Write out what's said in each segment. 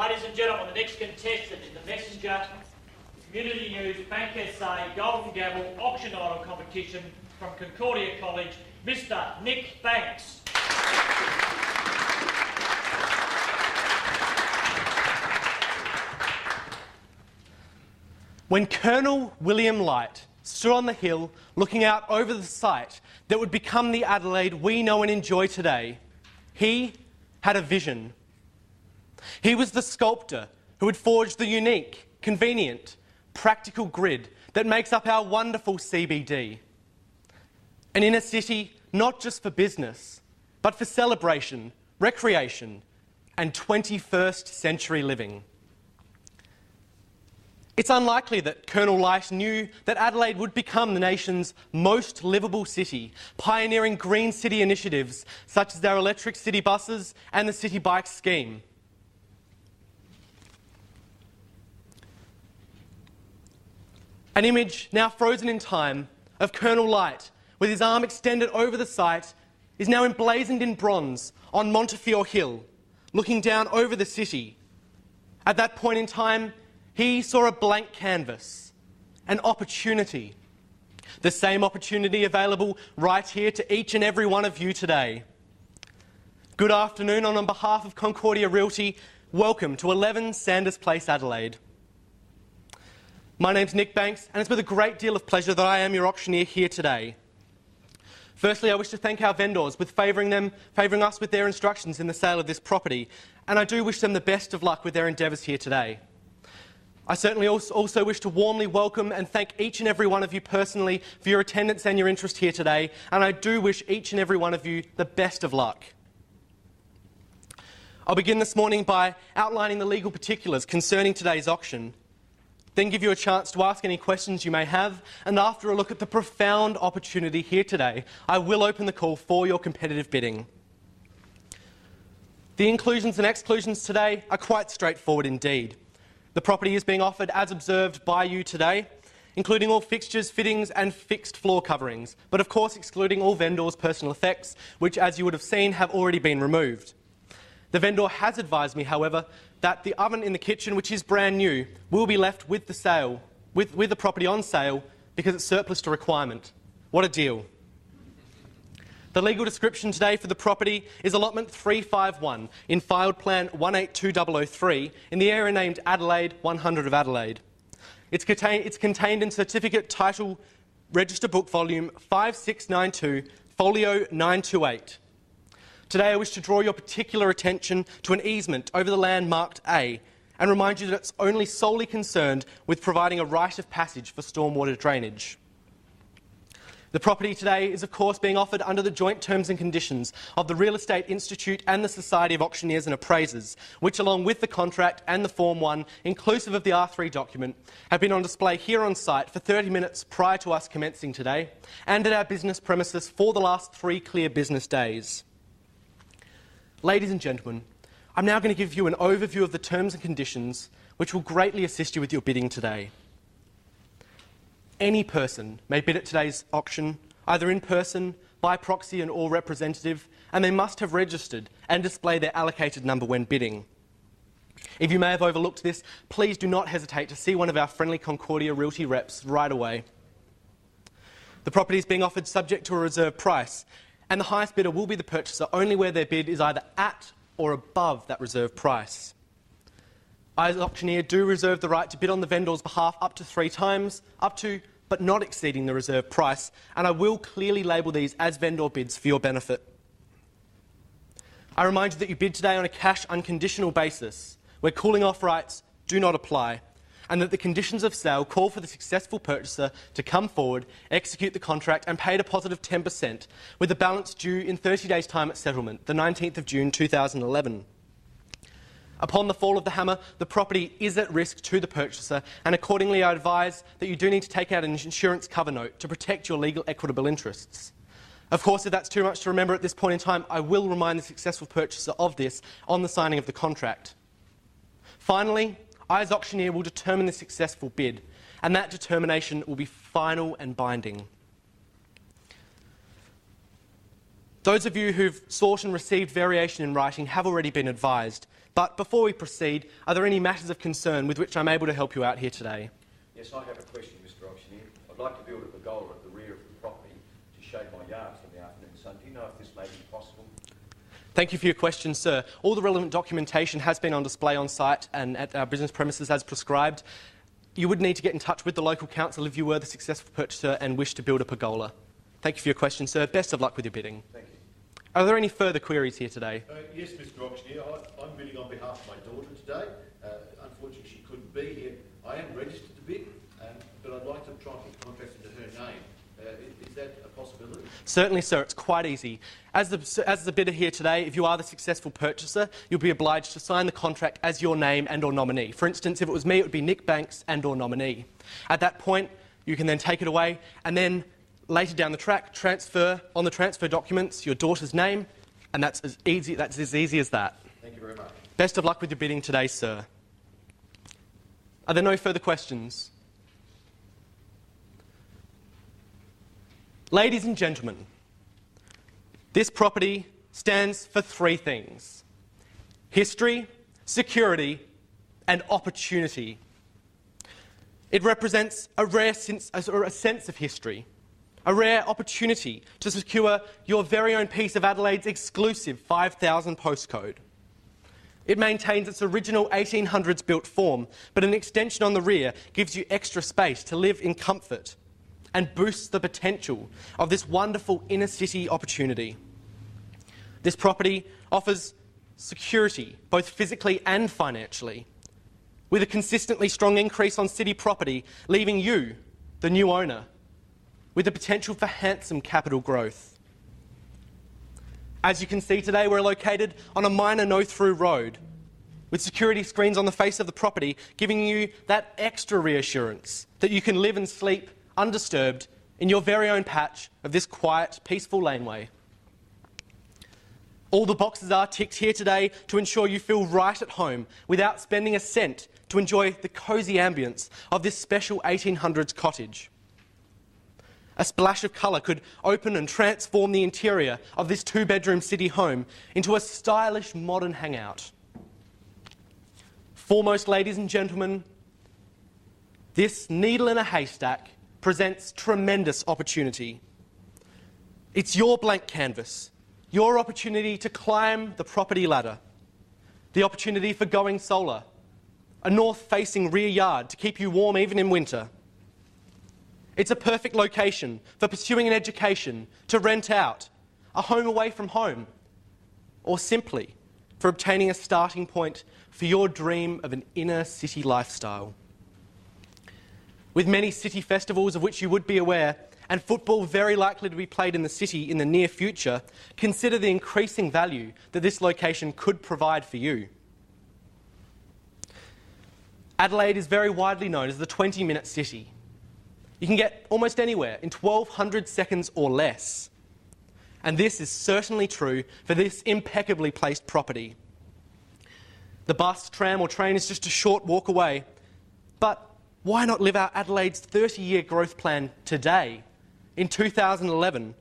Ladies and gentlemen, the next contestant is the Messenger Community News Bank SA Golden Gavel Auction Idol Competition from Concordia College, Mr. Nick Banks. When Colonel William Light stood on the hill looking out over the site that would become the Adelaide we know and enjoy today, he had a vision. He was the sculptor who had forged the unique, convenient, practical grid that makes up our wonderful CBD. An inner city not just for business, but for celebration, recreation, and 21st century living. It's unlikely that Colonel Light knew that Adelaide would become the nation's most livable city, pioneering green city initiatives such as our electric city buses and the city bike scheme. An image now frozen in time of Colonel Light with his arm extended over the site is now emblazoned in bronze on Montefiore Hill, looking down over the city. At that point in time, he saw a blank canvas, an opportunity, the same opportunity available right here to each and every one of you today. Good afternoon, and on behalf of Concordia Realty, welcome to 11 Sanders Place, Adelaide. My name's Nick Banks, and it's with a great deal of pleasure that I am your auctioneer here today. Firstly, I wish to thank our vendors with favouring us with their instructions in the sale of this property, and I do wish them the best of luck with their endeavours here today. I certainly also wish to warmly welcome and thank each and every one of you personally for your attendance and your interest here today, and I do wish each and every one of you the best of luck. I'll begin this morning by outlining the legal particulars concerning today's auction, then give you a chance to ask any questions you may have, and after a look at the profound opportunity here today, I will open the call for your competitive bidding. The inclusions and exclusions today are quite straightforward indeed. The property is being offered as observed by you today, including all fixtures, fittings and fixed floor coverings, but of course excluding all vendors' personal effects, which, as you would have seen, have already been removed. The vendor has advised me, however, that the oven in the kitchen, which is brand new, will be left with the property on sale because it's surplus to requirement. What a deal. The legal description today for the property is allotment 351 in filed plan 182003 in the area named Adelaide, 100 of Adelaide. It's contained in Certificate Title Register Book Volume 5692, Folio 928. Today I wish to draw your particular attention to an easement over the land marked A and remind you that it's only solely concerned with providing a right of passage for stormwater drainage. The property today is of course being offered under the joint terms and conditions of the Real Estate Institute and the Society of Auctioneers and Appraisers, which along with the contract and the Form 1, inclusive of the R3 document, have been on display here on site for 30 minutes prior to us commencing today and at our business premises for the last 3 clear business days. Ladies and gentlemen, I'm now going to give you an overview of the terms and conditions which will greatly assist you with your bidding today. Any person may bid at today's auction, either in person, by proxy and or representative, and they must have registered and display their allocated number when bidding. If you may have overlooked this, please do not hesitate to see one of our friendly Concordia Realty reps right away. The property is being offered subject to a reserve price, and the highest bidder will be the purchaser only where their bid is either at or above that reserve price. I, as auctioneer, do reserve the right to bid on the vendor's behalf up to 3 times, up to but not exceeding the reserve price, and I will clearly label these as vendor bids for your benefit. I remind you that you bid today on a cash unconditional basis, where cooling off rights do not apply, and that the conditions of sale call for the successful purchaser to come forward, execute the contract and pay a deposit of 10%, with the balance due in 30 days' time at settlement, the 19th of June 2011. Upon the fall of the hammer, the property is at risk to the purchaser, and accordingly I advise that you do need to take out an insurance cover note to protect your legal equitable interests. Of course, if that's too much to remember at this point in time, I will remind the successful purchaser of this on the signing of the contract. Finally, I as auctioneer will determine the successful bid, and that determination will be final and binding. Those of you who've sought and received variation in writing have already been advised. But before we proceed, are there any matters of concern with which I'm able to help you out here today? Yes, I have a question, Mr. Auctioneer. I'd like to build a pergola at the rear of the property to shade my yard from the afternoon sun. Do you know if this may be possible? Thank you for your question, sir. All the relevant documentation has been on display on site and at our business premises as prescribed. You would need to get in touch with the local council if you were the successful purchaser and wish to build a pergola. Thank you for your question, sir. Best of luck with your bidding. Thank you. Are there any further queries here today? Yes, Mr. Auctioneer. I'm bidding on behalf of my daughter today. Unfortunately, she couldn't be here. I am registered to bid, but I'd like to try and put contracts into her name. Is that a possibility? Certainly, sir. It's quite easy. As the bidder here today, if you are the successful purchaser, you'll be obliged to sign the contract as your name and or nominee. For instance, if it was me, it would be Nick Banks and or nominee. At that point, you can then take it away and then later down the track, transfer on the transfer documents your daughter's name, and that's as easy as that. Thank you very much. Best of luck with your bidding today, sir. Are there no further questions? Ladies and gentlemen, this property stands for three things: history, security, and opportunity. It represents a sense of history, a rare opportunity to secure your very own piece of Adelaide's exclusive 5000 postcode. It maintains its original 1800s built form, but an extension on the rear gives you extra space to live in comfort and boosts the potential of this wonderful inner city opportunity. This property offers security, both physically and financially, with a consistently strong increase on city property, leaving you, the new owner, with the potential for handsome capital growth. As you can see today, we're located on a minor no-through road, with security screens on the face of the property giving you that extra reassurance that you can live and sleep undisturbed in your very own patch of this quiet, peaceful laneway. All the boxes are ticked here today to ensure you feel right at home without spending a cent to enjoy the cosy ambience of this special 1800s cottage. A splash of colour could open and transform the interior of this two-bedroom city home into a stylish modern hangout. Foremost, ladies and gentlemen, this needle in a haystack presents tremendous opportunity. It's your blank canvas, your opportunity to climb the property ladder, the opportunity for going solar, a north-facing rear yard to keep you warm even in winter. It's a perfect location for pursuing an education, to rent out, a home away from home, or simply for obtaining a starting point for your dream of an inner city lifestyle. With many city festivals of which you would be aware, and football very likely to be played in the city in the near future, consider the increasing value that this location could provide for you. Adelaide is very widely known as the 20-minute city. You can get almost anywhere in 1200 seconds or less. And this is certainly true for this impeccably placed property. The bus, tram or train is just a short walk away. But why not live out Adelaide's 30-year growth plan today, in 2011,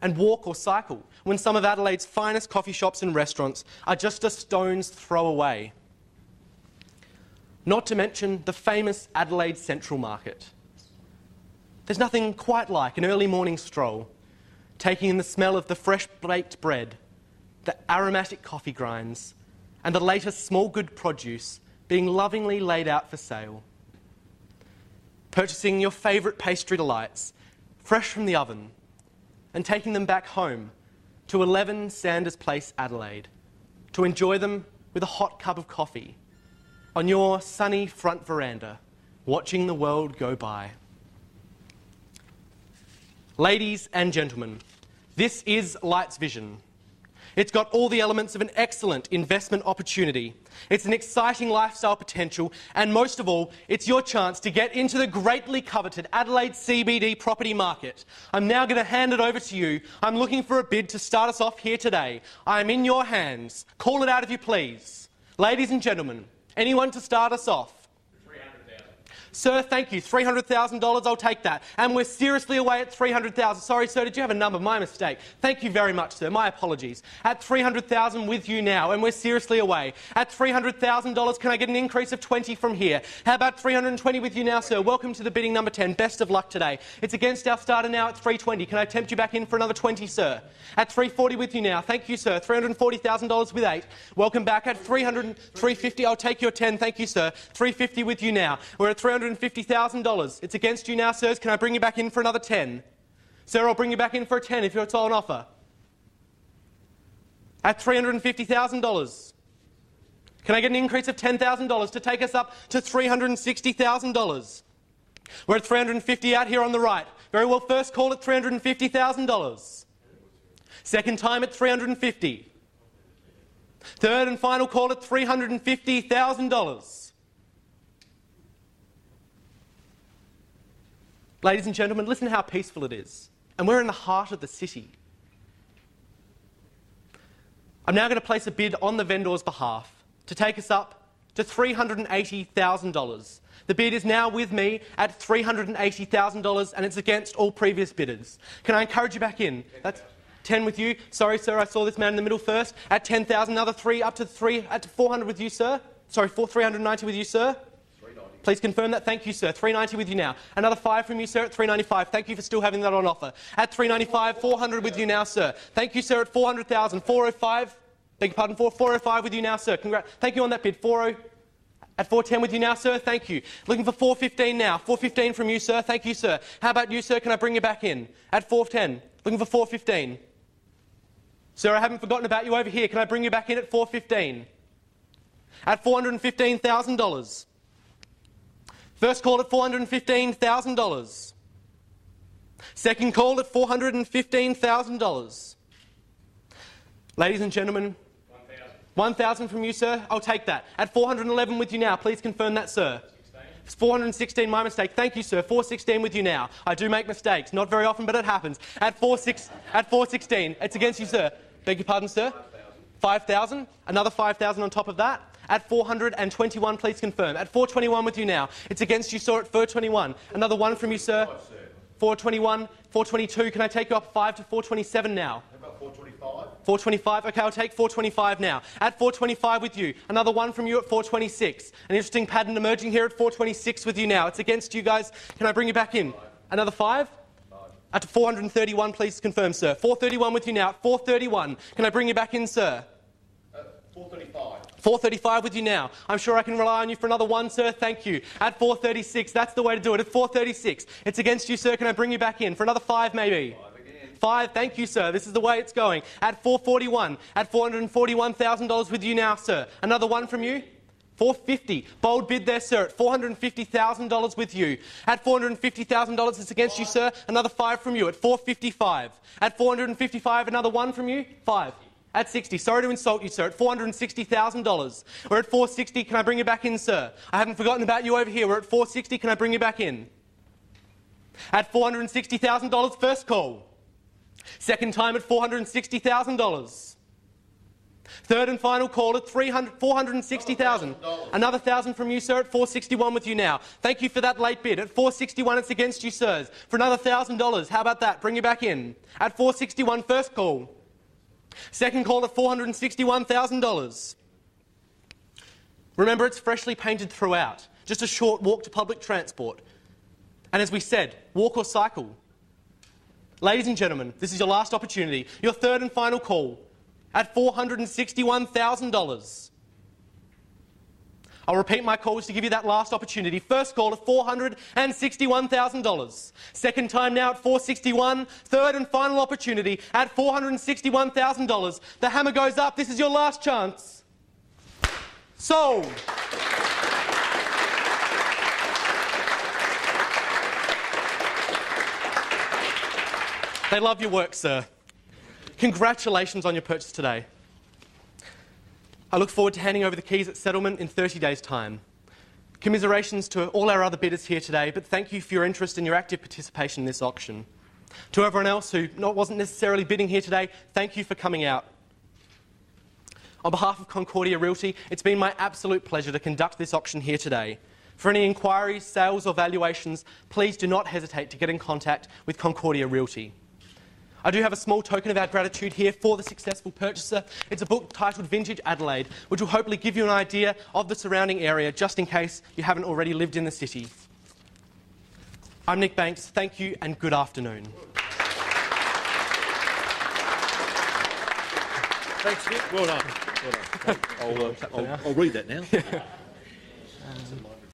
and walk or cycle when some of Adelaide's finest coffee shops and restaurants are just a stone's throw away? Not to mention the famous Adelaide Central Market. There's nothing quite like an early morning stroll, taking in the smell of the fresh baked bread, the aromatic coffee grinds, and the latest small good produce being lovingly laid out for sale. Purchasing your favourite pastry delights, fresh from the oven, and taking them back home to 11 Sanders Place, Adelaide, to enjoy them with a hot cup of coffee on your sunny front veranda, watching the world go by. Ladies and gentlemen, this is Light's vision. It's got all the elements of an excellent investment opportunity. It's an exciting lifestyle potential, and most of all, it's your chance to get into the greatly coveted Adelaide CBD property market. I'm now going to hand it over to you. I'm looking for a bid to start us off here today. I'm in your hands. Call it out if you please. Ladies and gentlemen, anyone to start us off? 300,000. Sir, thank you. $300,000, I'll take that. And we're seriously away at $300,000. Sorry, sir, did you have a number? My mistake. Thank you very much, sir. My apologies. At $300,000 with you now, and we're seriously away. At $300,000, can I get an increase of 20 from here? How about 320 with you now, sir? Welcome to the bidding number 10. Best of luck today. It's against our starter now at 320. Can I tempt you back in for another 20, sir? At 340 with you now. Thank you, sir. $340,000 with 8. Welcome back at 350. I'll take your 10. Thank you, sir. 350 with you now. We're at $350,000. It's against you now, sirs. Can I bring you back in for another 10? Sir, I'll bring you back in for a 10 if it's all on offer. At $350,000. Can I get an increase of $10,000 to take us up to $360,000? We're at $350 out here on the right. Very well, first call at $350,000. Second time at $350. Third and final call at $350,000. Ladies and gentlemen, listen how peaceful it is. And we're in the heart of the city. I'm now going to place a bid on the vendor's behalf to take us up to $380,000. The bid is now with me at $380,000 and it's against all previous bidders. Can I encourage you back in? That's 10 with you. Sorry, sir, I saw this man in the middle first. At 10,000, another 3, up to 3, at 400 with you, sir. Sorry, 390 with you, sir. 390. Please confirm that. Thank you, sir. 390 with you now. Another 5 from you, sir, at 395. Thank you for still having that on offer. At 395, 400 with you now, sir. Thank you, sir, at 400,000. 405, beg your pardon, 405 with you now, sir. Thank you on that bid. 40. At 410 with you now, sir. Thank you. Looking for 415 now. 415 from you, sir. Thank you, sir. How about you, sir? Can I bring you back in? At 410. Looking for 415. Sir, I haven't forgotten about you over here. Can I bring you back in at 415? At $415,000. First call at $415,000. Second call at $415,000. Ladies and gentlemen, 1,000 from you, sir. I'll take that. At 411 with you now. Please confirm that, sir. It's 416, my mistake. Thank you, sir. 416 with you now. I do make mistakes. Not very often, but it happens. At 416, it's against you, sir. Beg your pardon, sir? 5,000. Another 5,000 on top of that. At 421, please confirm. At 421 with you now. It's against you, sir, at 421. Another 1 from you, sir. 421, 422. Can I take you up 5 to 427 now? How about 425? 425. OK, I'll take 425 now. At 425 with you. Another 1 from you at 426. An interesting pattern emerging here at 426 with you now. It's against you guys. Can I bring you back in? Another 5? At 431, please confirm, sir. 431 with you now. 431. Can I bring you back in, sir? 435. 435 with you now. I'm sure I can rely on you for another 1, sir. Thank you. At 436, that's the way to do it. At 436, it's against you, sir. Can I bring you back in for another 5, maybe? 5, thank you, sir. This is the way it's going. At 441, at $441,000 with you now, sir. Another 1 from you? 450. Bold bid there, sir, at $450,000 with you. At $450,000, it's against you, sir. Another 5 from you at 455. At 455, another 1 from you? 5. At 60. Sorry to insult you, sir. At $460,000. We're at 460. Can I bring you back in, sir? I haven't forgotten about you over here. We're at 460. Can I bring you back in? At $460,000, first call. Second time at $460,000. Third and final call at $460,000. Another 1,000 from you, sir, at 461 with you now. Thank you for that late bid. At 461, it's against you, sirs. For another $1,000. How about that? Bring you back in. At 461, first call. Second call at $461,000. Remember, it's freshly painted throughout. Just a short walk to public transport. And as we said, walk or cycle. Ladies and gentlemen, this is your last opportunity. Your third and final call. At $461,000. I'll repeat my calls to give you that last opportunity. First call at $461,000. Second time now at $461,000. Third and final opportunity at $461,000. The hammer goes up. This is your last chance. Sold. They love your work, sir. Congratulations on your purchase today. I look forward to handing over the keys at settlement in 30 days' time. Commiserations to all our other bidders here today, but thank you for your interest and your active participation in this auction. To everyone else who wasn't necessarily bidding here today, thank you for coming out. On behalf of Concordia Realty, it's been my absolute pleasure to conduct this auction here today. For any inquiries, sales or valuations, please do not hesitate to get in contact with Concordia Realty. I do have a small token of our gratitude here for the successful purchaser. It's a book titled Vintage Adelaide, which will hopefully give you an idea of the surrounding area, just in case you haven't already lived in the city. I'm Nick Banks. Thank you and good afternoon. Thanks, Nick. Well done. Well done. I'll read that now.